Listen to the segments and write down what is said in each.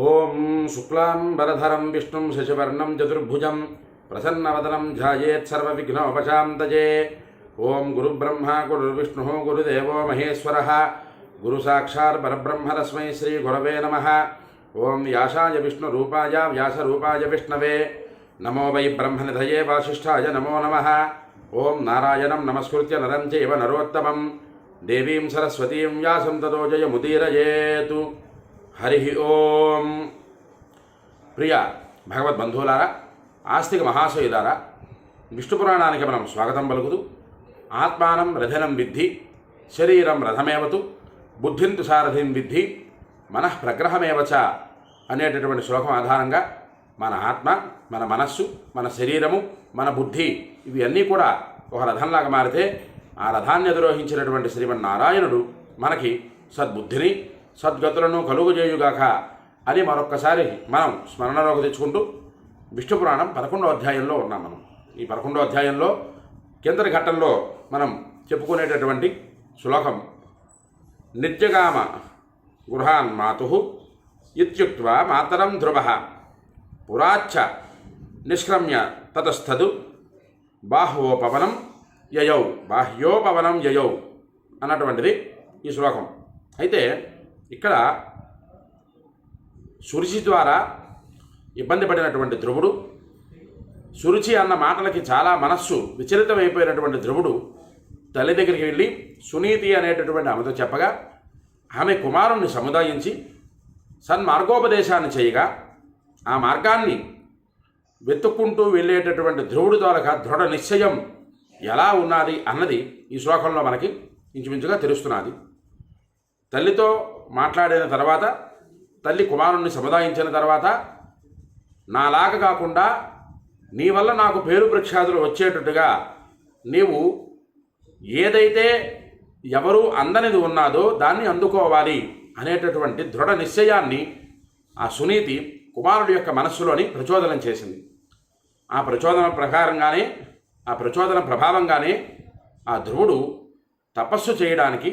ఓం శుక్లాంబరధరం విష్ణుం శశివర్ణం చతుర్భుజం ప్రసన్నవదనం ధ్యాయేత్ సర్వవిఘ్నోపశాంతయే. ఓం గురుబ్రహ్మ గురుర్విష్ణుః గురుదేవో మహేశ్వరః గురు సాక్షాత్ పరబ్రహ్మ తస్మై శ్రీ గురవే నమః. ఓం వ్యాసాయ విష్ణురూపాయ వ్యాసరూపాయ విష్ణవే నమో వై బ్రహ్మనిధయే వాసిష్ఠాయ నమో నమః. ఓం నారాయణం నమస్కృత్య నరం చైవ నరోత్తమం దేవీం సరస్వతీం వ్యాసం తతో జయముదీరయేతు. హరి ఓం. ప్రియ భగవద్బంధువులారా, ఆస్తిక మహాశయులారా, విష్ణు పురాణానికి మనం స్వాగతం పలుకుతూ ఆత్మానం రథనం విద్ధి శరీరం రథమేవతు బుద్ధింతు సారథిం విద్ధి మనః ప్రగ్రహమేవచ అనేటటువంటి శ్లోకం ఆధారంగా మన ఆత్మ, మన మనస్సు, మన శరీరము, మన బుద్ధి ఇవి అన్నీ కూడా ఒక రథంలాగా మారితే ఆ రథాన్ని అధిరోహించినటువంటి శ్రీమన్నారాయణుడు మనకి సద్బుద్ధిని సద్గతులను కలుగుజేయుగాక అని మరొక్కసారి మనం స్మరణలోకి తెచ్చుకుంటూ విష్ణు పురాణం 11వ అధ్యాయంలో ఉన్నాం. మనం ఈ 11వ అధ్యాయంలో కిందటి ఘట్టంలో మనం చెప్పుకునేటటువంటి శ్లోకం నిర్జగామ గృహాన్ మాతు ఇత్యుక్త్వా మాతరం ధ్రువః పురాచ్చ నిష్క్రమ్య తతస్థదు బాహ్యోపవనం యయౌ అన్నటువంటిది ఈ శ్లోకం. అయితే ఇక్కడ సురుచి ద్వారా ఇబ్బంది పడినటువంటి ధ్రువుడు, సురుచి అన్న మాటలకి చాలా మనస్సు విచలితమైపోయినటువంటి ధ్రువుడు తల్లి దగ్గరికి వెళ్ళి సునీతి అనేటటువంటి ఆమెతో చెప్పగా ఆమె కుమారుణ్ణి సముదాయించి సన్మార్గోపదేశాన్ని చేయగా ఆ మార్గాన్ని వెతుక్కుంటూ వెళ్ళేటటువంటి ధ్రువుడు ద్వారా దృఢ నిశ్చయం ఎలా ఉన్నది అన్నది ఈ శ్లోకంలో మనకి ఇంచుమించుగా తెలుస్తున్నది. తల్లితో మాట్లాడిన తర్వాత, తల్లి కుమారుణ్ణి సముదాయించిన తర్వాత, నాలాగా కాకుండా నీ వల్ల నాకు పేరు ప్రఖ్యాతులు వచ్చేటట్టుగా నీవు ఏదైతే ఎవరూ అందనిది ఉన్నదో దాన్ని అందుకోవాలి అనేటటువంటి దృఢ నిశ్చయాన్ని ఆ సునీతి కుమారుడి యొక్క మనస్సులోని ప్రచోదనం చేసింది. ఆ ప్రచోదన ప్రకారంగానే, ఆ ప్రచోదన ప్రభావంగానే ఆ ధ్రువుడు తపస్సు చేయడానికి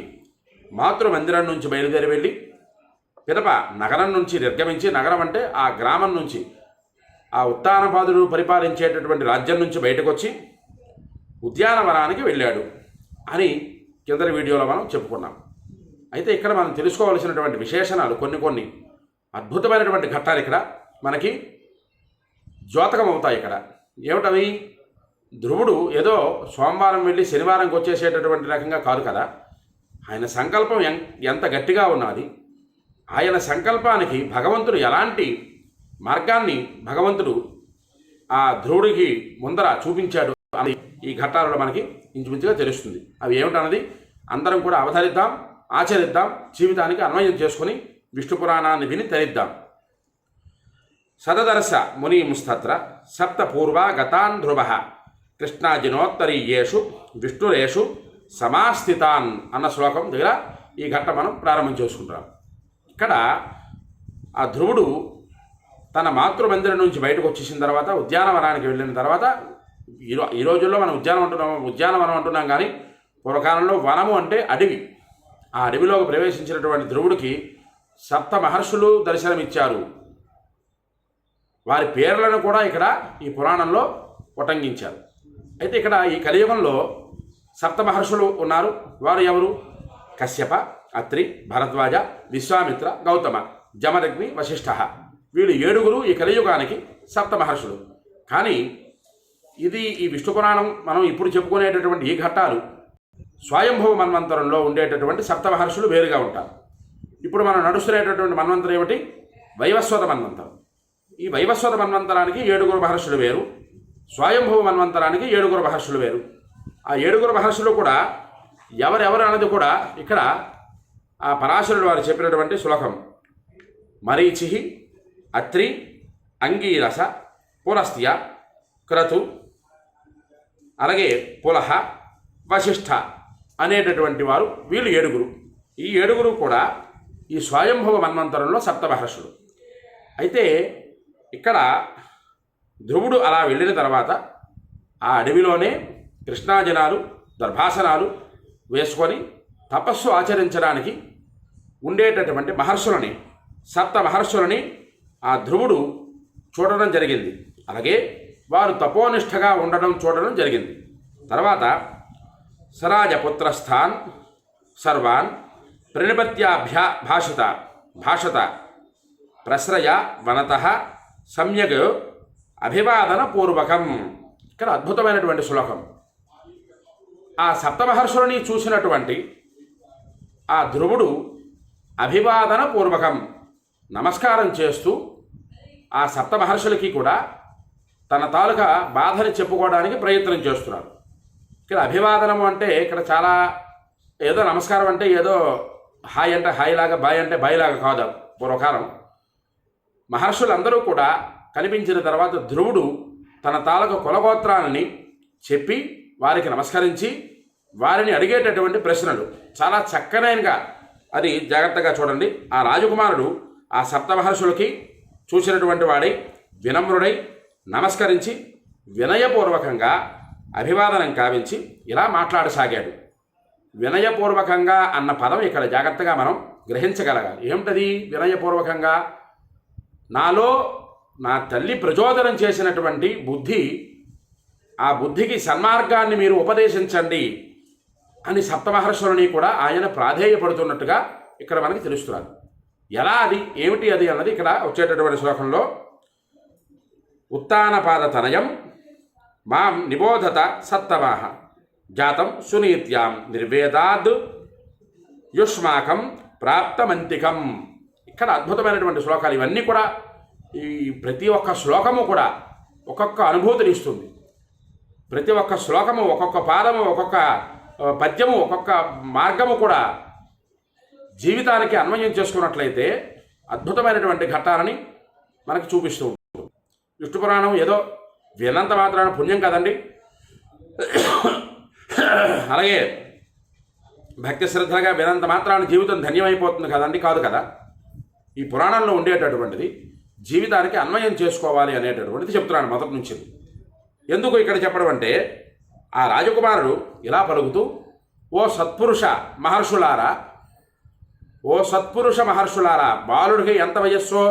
మాతృమందిరం నుంచి బయలుదేరి వెళ్ళి పిదప నగరం నుంచి నిర్గమించి, నగరం అంటే ఆ గ్రామం నుంచి, ఆ ఉత్తానపాదుడు పరిపాలించేటటువంటి రాజ్యం నుంచి బయటకు వచ్చి ఉద్యానవనానికి వెళ్ళాడు అని కిందటి వీడియోలో మనం చెప్పుకున్నాం. అయితే ఇక్కడ మనం తెలుసుకోవాల్సినటువంటి విశేషణాలు కొన్ని అద్భుతమైనటువంటి ఘట్టాలు ఇక్కడ మనకి ద్యోతకం అవుతాయి. ఇక్కడ ఏమిటవి? ధ్రువుడు ఏదో సోమవారం వెళ్ళి శనివారంకి వచ్చేసేటటువంటి రకంగా కాదు కదా. ఆయన సంకల్పం ఎంత గట్టిగా ఉన్నది. ఆయన సంకల్పానికి భగవంతుడు ఎలాంటి మార్గాన్ని భగవంతుడు ఆ ధ్రువుడికి ముందర చూపించాడు అని ఈ ఘట్టాలలో మనకి ఇంచుమించుగా తెలుస్తుంది. అవి ఏమిటన్నది అందరం కూడా అవతరిద్దాం, ఆచరిద్దాం, జీవితానికి అన్వయం చేసుకుని విష్ణు పురాణాన్ని విని తరిద్దాం. సదదర్శ మునీంస్తత్ర సప్త పూర్వా గతాన్ ధ్రువః కృష్ణాజినోత్తరీయేషు విష్ణురేషు సమాస్థితాన్ అన్న శ్లోకం దగ్గర ఈ ఘట్టం మనం ప్రారంభం చేసుకుంటున్నాం. ఇక్కడ ఆ ధ్రువుడు తన మాతృమందిరం నుంచి బయటకు వచ్చేసిన తర్వాత ఉద్యానవనానికి వెళ్ళిన తర్వాత, ఈ రోజుల్లో మనం ఉద్యానవనం అంటున్నాం కానీ పూర్వకాలంలో వనము అంటే అడవి. ఆ అడవిలోకి ప్రవేశించినటువంటి ధ్రువుడికి సప్త మహర్షులు దర్శనమిచ్చారు. వారి పేర్లను కూడా ఇక్కడ ఈ పురాణంలో ఉటంకించారు. అయితే ఇక్కడ ఈ కలియుగంలో సప్త మహర్షులు ఉన్నారు. వారు ఎవరు? కశ్యప, అత్రి, భరద్వాజ, విశ్వామిత్ర, గౌతమ, జమదగ్ని, వశిష్ఠ. వీళ్ళు 7 ఈ కలియుగానికి సప్త మహర్షులు. కానీ ఈ విష్ణు పురాణం మనం ఇప్పుడు చెప్పుకునేటటువంటి ఈ ఘట్టాలు స్వయంభవ మన్వంతరంలో ఉండేటటువంటి సప్త మహర్షులు వేరుగా ఉంటారు. ఇప్పుడు మనం నడుస్తున్నటువంటి మన్వంతరం ఏమిటి? వైవస్వత మన్వంతరం. ఈ వైవస్వత మన్వంతరానికి 7 మహర్షులు వేరు, స్వయంభవ మన్వంతరానికి 7 మహర్షులు వేరు. ఆ 7 మహర్షులు కూడా ఎవరెవరు అన్నది కూడా ఇక్కడ ఆ పరాశరుడు వారు చెప్పినటువంటి శ్లోకం. మరీచి, అత్రి, అంగీరస, పులస్త్య, క్రతు, అలాగే పులహ, వశిష్ఠ అనేటటువంటి వారు వీళ్ళు 7. ఈ 7 కూడా ఈ స్వయంభవ మన్వంతరంలో సప్త మహర్షులు. అయితే ఇక్కడ ధ్రువుడు అలా వెళ్ళిన తర్వాత ఆ అడవిలోనే కృష్ణాజనాలు దర్భాసనాలు వేసుకొని తపస్సు ఆచరించడానికి ఉండేటటువంటి మహర్షులని, సప్త మహర్షులని ఆ ధ్రువుడు చూడడం జరిగింది. అలాగే వారు తపోనిష్టగా ఉండడం చూడడం జరిగింది. తర్వాత సరాజపుత్రస్థాన్ సర్వాన్ భాషత ప్రశ్రయ వనత సమ్యక్ అభివాదన పూర్వకం. ఇక్కడ అద్భుతమైనటువంటి శ్లోకం. ఆ సప్తమహర్షులని చూసినటువంటి ఆ ధ్రువుడు అభివాదన పూర్వకం నమస్కారం చేస్తూ ఆ సప్తమహర్షులకి కూడా తన తాలూకా బాధని చెప్పుకోవడానికి ప్రయత్నం చేస్తున్నారు. ఇక్కడ అభివాదనము అంటే ఇక్కడ చాలా ఏదో నమస్కారం అంటే ఏదో హాయ్ అంటే హాయ్ లాగా, బాయ్ అంటే బాయ్ లాగా కాదు. పూర్వకాలం మహర్షులందరూ కూడా కనిపించిన తర్వాత ధ్రువుడు తన తాలూకా కులగోత్రాన్ని చెప్పి వారికి నమస్కరించి వారిని అడిగేటటువంటి ప్రశ్నలు చాలా చక్కనైనగా, అది జాగ్రత్తగా చూడండి. ఆ రాజకుమారుడు ఆ సప్తమహర్షులకి చూసినటువంటి వాడై వినమ్రుడై నమస్కరించి వినయపూర్వకంగా అభివాదనం కావించి ఇలా మాట్లాడసాగాడు. వినయపూర్వకంగా అన్న పదం ఇక్కడ జాగ్రత్తగా మనం గ్రహించగలగాలి. ఏమిటది వినయపూర్వకంగా? నాలో నా తల్లి ప్రచోదనం చేసినటువంటి బుద్ధి, ఆ బుద్ధికి సన్మార్గాన్ని మీరు ఉపదేశించండి అని సప్తమహర్షులని కూడా ఆయన ప్రాధేయపడుతున్నట్టుగా ఇక్కడ మనకి తెలుస్తున్నారు. ఎలా అది, ఏమిటి అది అన్నది ఇక్కడ వచ్చేటటువంటి శ్లోకంలో ఉత్తానపాదతనయం మాం నిబోధత సత్తమాహ జాతం సునీత్యాం నిర్వేదాద్ యుష్మాకం ప్రాప్తమంతికం. ఇక్కడ అద్భుతమైనటువంటి శ్లోకాలు ఇవన్నీ కూడా. ఈ ప్రతి ఒక్క శ్లోకము కూడా ఒక్కొక్క అనుభూతిని ఇస్తుంది. ప్రతి ఒక్క శ్లోకము, ఒక్కొక్క పాదము, ఒక్కొక్క పద్యము, ఒక్కొక్క మార్గము కూడా జీవితానికి అన్వయం చేసుకున్నట్లయితే అద్భుతమైనటువంటి ఘట్టాలని మనకి చూపిస్తూ ఉంటుంది. విష్ణు పురాణం ఏదో విన్నంత మాత్రాన పుణ్యం కదండి. అలాగే భక్తి శ్రద్ధగా వినంత మాత్రాన జీవితం ధన్యమైపోతుంది కదండి, కాదు కదా. ఈ పురాణంలో ఉండేటటువంటిది జీవితానికి అన్వయం చేసుకోవాలి అనేటటువంటిది చెప్తున్నాను మొదటి నుంచి. ఎందుకు ఇక్కడ చెప్పడం అంటే, ఆ రాజకుమారుడు ఇలా పలుకుతూ, ఓ సత్పురుష మహర్షులారా, బాలుడికి ఎంత వయస్సో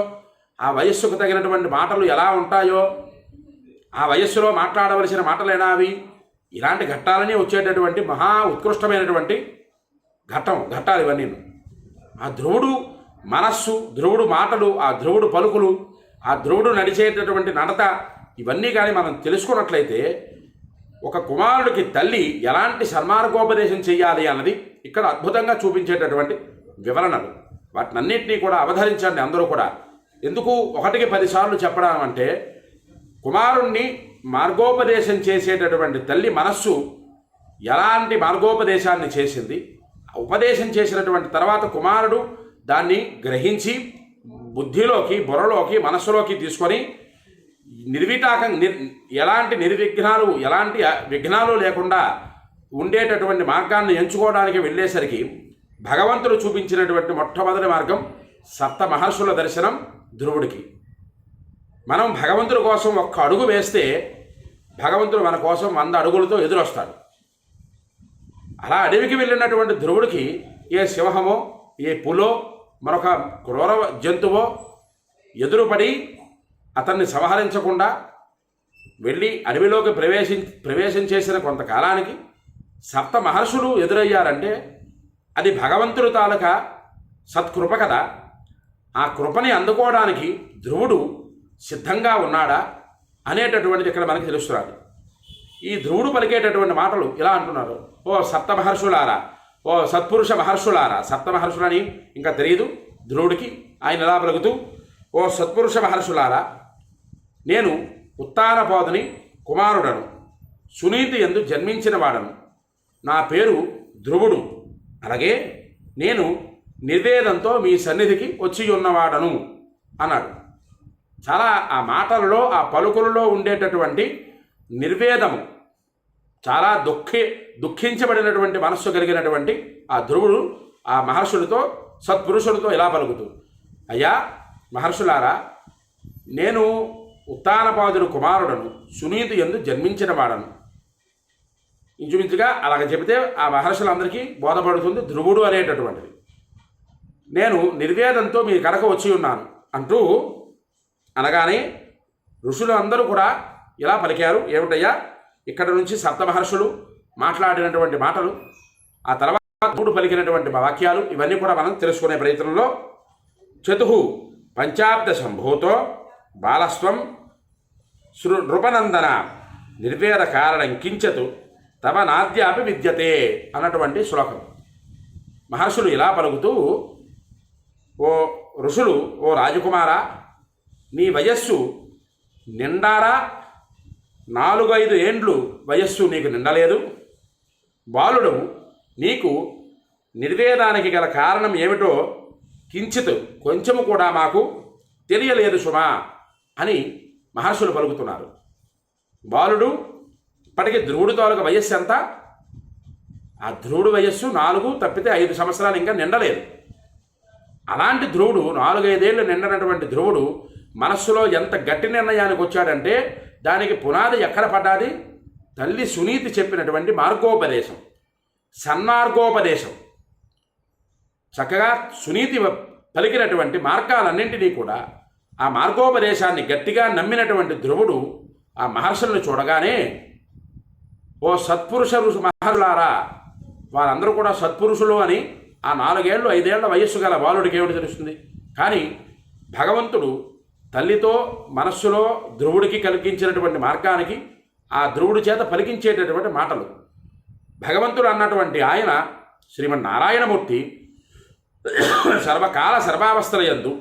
ఆ వయస్సుకు తగినటువంటి మాటలు ఎలా ఉంటాయో, ఆ వయస్సులో మాట్లాడవలసిన మాటలేనా అవి? ఇలాంటి ఘట్టాలని వచ్చేటటువంటి మహా ఉత్కృష్టమైనటువంటి ఘట్టాలు ఇవన్నీ. ఆ ధ్రువుడు మనస్సు, ధ్రువుడు మాటలు, ఆ ధ్రువుడు పలుకులు, ఆ ధ్రువుడు నడిచేటటువంటి నడత, ఇవన్నీ కానీ మనం తెలుసుకున్నట్లయితే ఒక కుమారుడికి తల్లి ఎలాంటి సన్మార్గోపదేశం చేయాలి అన్నది ఇక్కడ అద్భుతంగా చూపించేటటువంటి వివరణలు. వాటినన్నింటినీ కూడా అవధరించండి అందరూ కూడా. ఎందుకు 1కి 10 సార్లు చెప్పడం అంటే, కుమారుణ్ణి మార్గోపదేశం చేసేటటువంటి తల్లి మనస్సు ఎలాంటి మార్గోపదేశాన్ని చేసింది, ఉపదేశం చేసినటువంటి తర్వాత కుమారుడు దాన్ని గ్రహించి బుద్ధిలోకి, బుర్రలోకి, మనస్సులోకి తీసుకొని ఎలాంటి నిర్విఘ్నాలు, ఎలాంటి విఘ్నాలు లేకుండా ఉండేటటువంటి మార్గాన్ని ఎంచుకోవడానికి వెళ్ళేసరికి భగవంతుడు చూపించినటువంటి మొట్టమొదటి మార్గం సప్త మహర్షుల దర్శనం ధ్రువుడికి. మనం భగవంతుడి కోసం ఒక్క అడుగు వేస్తే భగవంతుడు మన కోసం 100 అడుగులతో ఎదురొస్తాడు. అలా అడవికి వెళ్ళినటువంటి ధ్రువుడికి ఏ సింహమో, ఏ పులో, మరొక క్రూర జంతువో ఎదురుపడి అతన్ని సంహరించకుండా వెళ్ళి అడవిలోకి ప్రవేశం చేసిన కొంతకాలానికి సప్త మహర్షులు ఎదురయ్యారంటే అది భగవంతుడు తాలూకా సత్కృప కదా. ఆ కృపని అందుకోవడానికి ధ్రువుడు సిద్ధంగా ఉన్నాడా అనేటటువంటిది ఇక్కడ మనకి తెలుస్తున్నది. ఈ ధ్రువుడు పలికేటటువంటి మాటలు ఇలా అంటున్నారు, ఓ సప్త మహర్షులారా, ఓ సత్పురుష మహర్షులారా. సప్త మహర్షులని ఇంకా తెలియదు ధ్రువుడికి. ఆయన ఎలా పలుకుతూ, ఓ సత్పురుష మహర్షులారా, నేను ఉత్తానపాదుని కుమారుడను, సునీతి యందు జన్మించిన వాడను. నా పేరు ధ్రువుడు. అలాగే నేను నిర్వేదంతో మీ సన్నిధికి వచ్చి ఉన్నవాడను అన్నాడు. చాలా ఆ మాటలలో, ఆ పలుకులలో ఉండేటటువంటి నిర్వేదము, చాలా దుఃఖించబడినటువంటి మనస్సు కలిగినటువంటి ఆ ధ్రువుడు ఆ మహర్షులతో, సత్పురుషులతో ఇలా పలుకుతూ, అయ్యా మహర్షులారా, నేను ఉత్తానపాదుడు కుమారుడను, సునీతి యందు జన్మించిన వాడను. ఇంచుమించుగా అలాగ చెబితే ఆ మహర్షులందరికీ బోధపడుతుంది ధ్రువుడు అనేటటువంటిది. నేను నిర్వేదంతో మీ కడకు వచ్చి ఉన్నాను అంటూ అనగానే ఋషులు అందరూ కూడా ఇలా పలికారు. ఏమిటయ్యా, ఇక్కడ నుంచి సప్తమహర్షులు మాట్లాడినటువంటి మాటలు, ఆ తర్వాత ధ్రువుడు పలికినటువంటి వాక్యాలు, ఇవన్నీ కూడా మనం తెలుసుకునే ప్రయత్నంలో చతుః పంచాబ్ద సంభూతో బాలస్వం నృపనందన నిర్వేద కారణం కించతు తవ నాద్యాపి విద్యతే అన్నటువంటి శ్లోకం. మహర్షులు ఇలా పలుకుతూ, ఓ ఋషులు, ఓ రాజకుమారా, నీ వయస్సు నిండారా? 4-5 ఏండ్లు వయస్సు నీకు నిండలేదు. బాలుడు, నీకు నిర్వేదానికి గల కారణం ఏమిటో కించిత్ కొంచెము కూడా మాకు తెలియలేదు సుమా అని మహర్షులు పలుకుతున్నారు. బాలుడు ఇప్పటికీ ధ్రువుడి తాలూకు వయస్సు ఎంత? ఆ ధ్రువుడి వయస్సు 4 తప్పితే 5 సంవత్సరాలు ఇంకా నిండలేదు. అలాంటి ధ్రువుడు, 4-5 ఏళ్ళు నిండనటువంటి ధ్రువుడు మనస్సులో ఎంత గట్టి నిర్ణయానికి వచ్చాడంటే దానికి పునాది ఎక్కడ పడ్డాది? తల్లి సునీతి చెప్పినటువంటి మార్గోపదేశం, సన్మార్గోపదేశం. చక్కగా సునీతి పలికినటువంటి మార్గాలన్నింటినీ కూడా, ఆ మార్గోపదేశాన్ని గట్టిగా నమ్మినటువంటి ధ్రువుడు ఆ మహర్షులను చూడగానే, ఓ సత్పురుష మహర్షులారా, వారందరూ కూడా సత్పురుషులు అని ఆ 4-5 ఏళ్ల వయస్సు గల బాలుడికి ఏమిటి తెలుస్తుంది? కానీ భగవంతుడు తల్లితో మనస్సులో ధ్రువుడికి కలిగించినటువంటి మార్గానికి ఆ ధ్రువుడి చేత పలికించేటటువంటి మాటలు, భగవంతుడు అన్నటువంటి ఆయన శ్రీమన్నారాయణమూర్తి సర్వకాల సర్వావస్థలయందు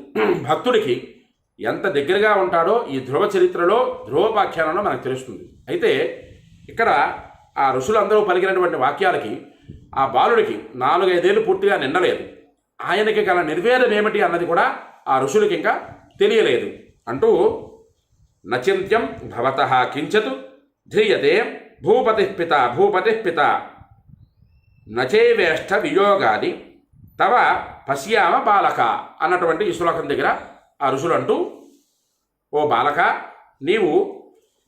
భక్తుడికి ఎంత దగ్గరగా ఉంటాడో ఈ ధ్రువ చరిత్రలో, ధ్రువోపాఖ్యానంలో మనకు తెలుస్తుంది. అయితే ఇక్కడ ఆ ఋషులందరూ పలికినటువంటి వాక్యాలకి ఆ బాలుడికి 4-5 ఏళ్ళు పూర్తిగా నిండలేదు. ఆయనకి గల నిర్వేదం ఏమిటి అన్నది కూడా ఆ ఋషులకి ఇంకా తెలియలేదు. అంటూ నచింత్యం భవతః కించతు ధ్రియతే భూపతిః పిత నచైవేష్ట వియోగాది తవ పశ్యామ బాలక అన్నటువంటి ఈ శ్లోకం దగ్గర ఆ ఋషులు అంటూ, ఓ బాలక, నీవు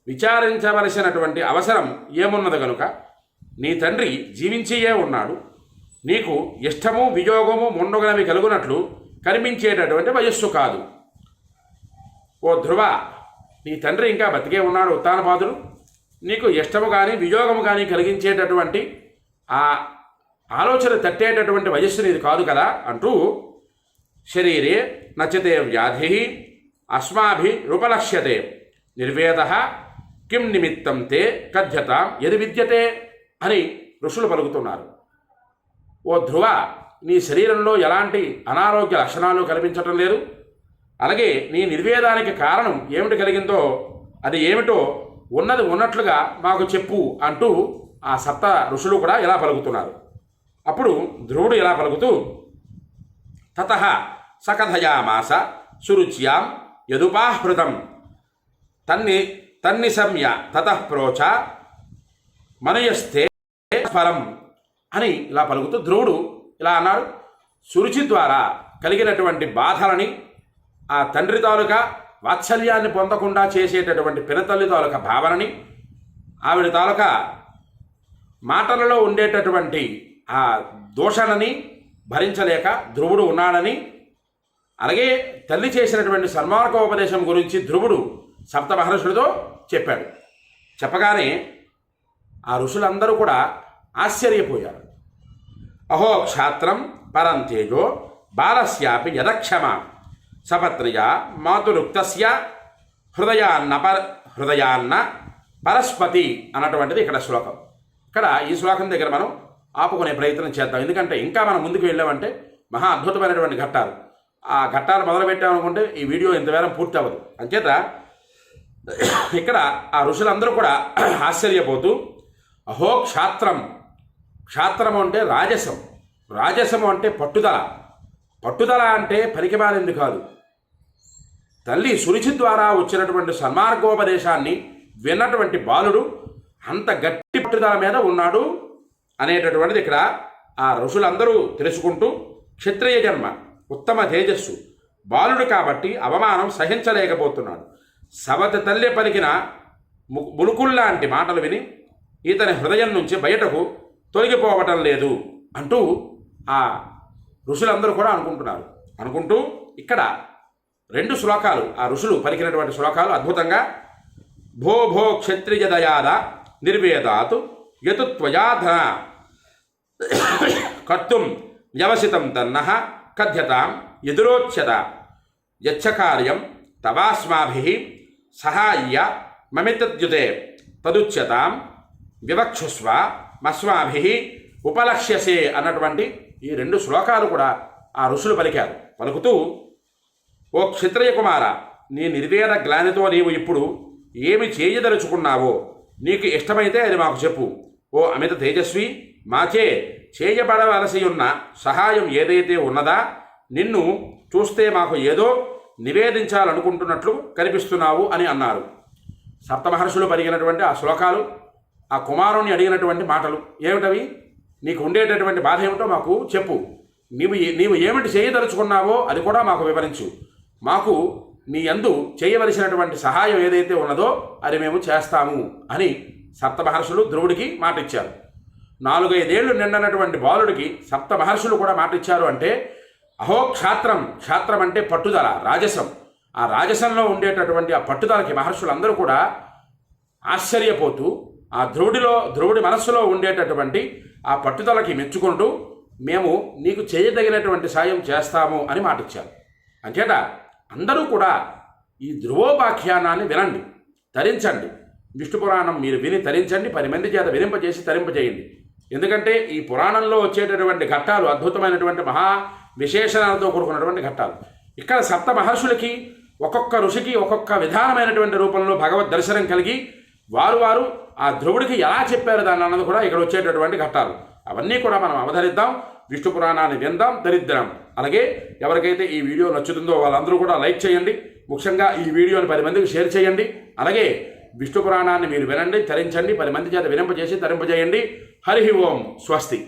విచారించవలసినటువంటి అవసరం ఏమున్నది కనుక నీ తండ్రి జీవించియే ఉన్నాడు. నీకు ఇష్టము వియోగము మొండగనవి కలుగునట్లు కనిపించేటటువంటి వయస్సు కాదు. ఓ ధ్రువ, నీ తండ్రి ఇంకా బతికే ఉన్నాడు ఉత్తానపాదుడు. నీకు ఇష్టము కానీ వియోగము కానీ కలిగించేటటువంటి ఆ ఆలోచన తట్టేటటువంటి వయస్సు నీది కాదు కదా అంటూ, శరీరే నచతే వ్యాధి అస్మాభిరుపలక్ష్యతే నిర్వేద కిం నిమిత్తం తే కథ్యతాం యది విద్యతే అని ఋషులు పలుకుతున్నారు. ఓ ధ్రువ, నీ శరీరంలో ఎలాంటి అనారోగ్య లక్షణాలు కనిపించటం లేదు. అలాగే నీ నిర్వేదానికి కారణం ఏమిటి కలిగిందో అది ఏమిటో ఉన్నది ఉన్నట్లుగా మాకు చెప్పు అంటూ ఆ సప్త ఋషులు కూడా ఇలా పలుకుతున్నారు. అప్పుడు ధ్రువుడు ఇలా పలుకుతూ, తతః సకథయామాస సురుచ్యాం యదుపాహృతం తన్నిశమ్య తతః ప్రోచ మనయస్థే ఫలం అని ఇలా పలుకుతూ ధ్రువుడు ఇలా అన్నాడు. సురుచి ద్వారా కలిగినటువంటి బాధలని, ఆ తండ్రి తాలూకా వాత్సల్యాన్ని పొందకుండా చేసేటటువంటి పినతల్లి తాలూకా భావనని, ఆవిడ తాలూకా మాటలలో ఉండేటటువంటి ఆ దోషణని భరించలేక ధ్రువుడు ఉన్నాడని, అలాగే తల్లి చేసినటువంటి సన్మార్గోపదేశం గురించి ధ్రువుడు సప్తమహర్షులతో చెప్పాడు. చెప్పగానే ఆ ఋషులందరూ కూడా ఆశ్చర్యపోయారు. అహో క్షాత్రం పరం తేజో బాలస్యాపి యదక్షమ సపత్రయా మాతురుక్తస్య హృదయాన్న పరస్పతి అన్నటువంటిది ఇక్కడ శ్లోకం. ఇక్కడ ఈ శ్లోకం దగ్గర మనం ఆపుకునే ప్రయత్నం చేద్దాం. ఎందుకంటే ఇంకా మనం ముందుకు వెళ్ళామంటే మహా అద్భుతమైనటువంటి ఘట్టాలు, ఆ ఘట్టాలు మొదలుపెట్టామనుకుంటే ఈ వీడియో ఇంతవేళ పూర్తి అవ్వదు. అంచేత ఇక్కడ ఆ ఋషులందరూ కూడా ఆశ్చర్యపోతూ, అహో క్షాత్రం, క్షాత్రము అంటే రాజసం, రాజసము అంటే పట్టుదల, పట్టుదల అంటే పనికిమాలింది కాదు. తల్లి సురుచి ద్వారా వచ్చినటువంటి సన్మార్గోపదేశాన్ని విన్నటువంటి బాలుడు అంత గట్టి పట్టుదల మీద ఉన్నాడు అనేటటువంటిది ఇక్కడ ఆ ఋషులందరూ తెలుసుకుంటూ, క్షత్రియ జన్మ, ఉత్తమ తేజస్సు, బాలుడు కాబట్టి అవమానం సహించలేకపోతున్నాడు. సవతి తల్లి పలికిన ములుకుల్లాంటి మాటలు విని ఇతని హృదయం నుంచి బయటకు తొలగిపోవటం లేదు అంటూ ఆ ఋషులందరూ కూడా అనుకుంటున్నారు. అనుకుంటూ ఇక్కడ 2 శ్లోకాలు ఆ ఋషులు పలికినటువంటి శ్లోకాలు అద్భుతంగా భో భో క్షత్రియ దయాద నిర్వేదాత్ యతు త్వయాధన కర్తుం వ్యవసితం తన్నః కథ్యతాం ఎదురోచ్యత యచ్చకార్యం తవాస్మాభిః సహాయ్య మమితద్యుతే తదుచ్యతాం వివక్షుస్వ మస్మాభిః ఉపలక్ష్యసే అన్నటువంటి ఈ 2 శ్లోకాలు కూడా ఆ ఋషులు పలికారు. పలుకుతూ, ఓ క్షత్రియ కుమార, నీ నిర్వేద గ్లానితో నీవు ఇప్పుడు ఏమి చేయదలుచుకున్నావో నీకు ఇష్టమైతే అది మాకు చెప్పు. ఓ అమిత తేజస్వి, మాచే చేయబడవలసి ఉన్న సహాయం ఏదైతే ఉన్నదా నిన్ను చూస్తే మాకు ఏదో నివేదించాలనుకుంటున్నట్లు కనిపిస్తున్నావు అని అన్నారు. సప్తమహర్షులు పలికినటువంటి ఆ శ్లోకాలు, ఆ కుమారుని అడిగినటువంటి మాటలు ఏమిటవి? నీకు ఉండేటటువంటి బాధ ఏమిటో మాకు చెప్పు. నీవు ఏమిటి చేయదలుచుకున్నావో అది కూడా మాకు వివరించు. మాకు నీ యందు చేయవలసినటువంటి సహాయం ఏదైతే ఉన్నదో అది మేము చేస్తాము అని సప్తమహర్షులు ధ్రువుడికి మాట ఇచ్చారు. 4-5 ఏళ్లు నిండనటువంటి బాలుడికి సప్తమహర్షులు కూడా మాట ఇచ్చారు అంటే అహో క్షాత్రం, క్షాత్రం అంటే పట్టుదల, రాజసం. ఆ రాజసంలో ఉండేటటువంటి ఆ పట్టుదలకి మహర్షులందరూ కూడా ఆశ్చర్యపోతూ ఆ ధ్రువుడి మనస్సులో ఉండేటటువంటి ఆ పట్టుదలకి మెచ్చుకుంటూ మేము నీకు చేయదగినటువంటి సాయం చేస్తాము అని మాట ఇచ్చారు. అంచేత అందరూ కూడా ఈ ధ్రువోపాఖ్యానాన్ని వినండి, తరించండి. విష్ణు పురాణం మీరు విని తరించండి, 10 మంది చేత వినింపజేసి తరింపజేయండి. ఎందుకంటే ఈ పురాణంలో వచ్చేటటువంటి ఘట్టాలు అద్భుతమైనటువంటి మహా విశేషణాలతో కూడుకున్నటువంటి ఘట్టాలు. ఇక్కడ సప్త మహర్షులకి ఒక్కొక్క ఋషికి ఒక్కొక్క విధానమైనటువంటి రూపంలో భగవద్ దర్శనం కలిగి వారు ఆ ధ్రువుడికి ఎలా చెప్పారు దాన్ని అన్నది కూడా ఇక్కడ వచ్చేటటువంటి ఘట్టాలు. అవన్నీ కూడా మనం అవతరిద్దాం, విష్ణు పురాణాన్ని విందాం, తరిద్దాం. అలాగే ఎవరికైతే ఈ వీడియో నచ్చుతుందో వాళ్ళందరూ కూడా లైక్ చేయండి. ముఖ్యంగా ఈ వీడియోని 10 మందికి షేర్ చేయండి. అలాగే విష్ణు పురాణాన్ని మీరు వినండి, తరించండి, 10 మంది చేత వినింపజేసి తరింపజేయండి. హరి ఓం స్వస్తి.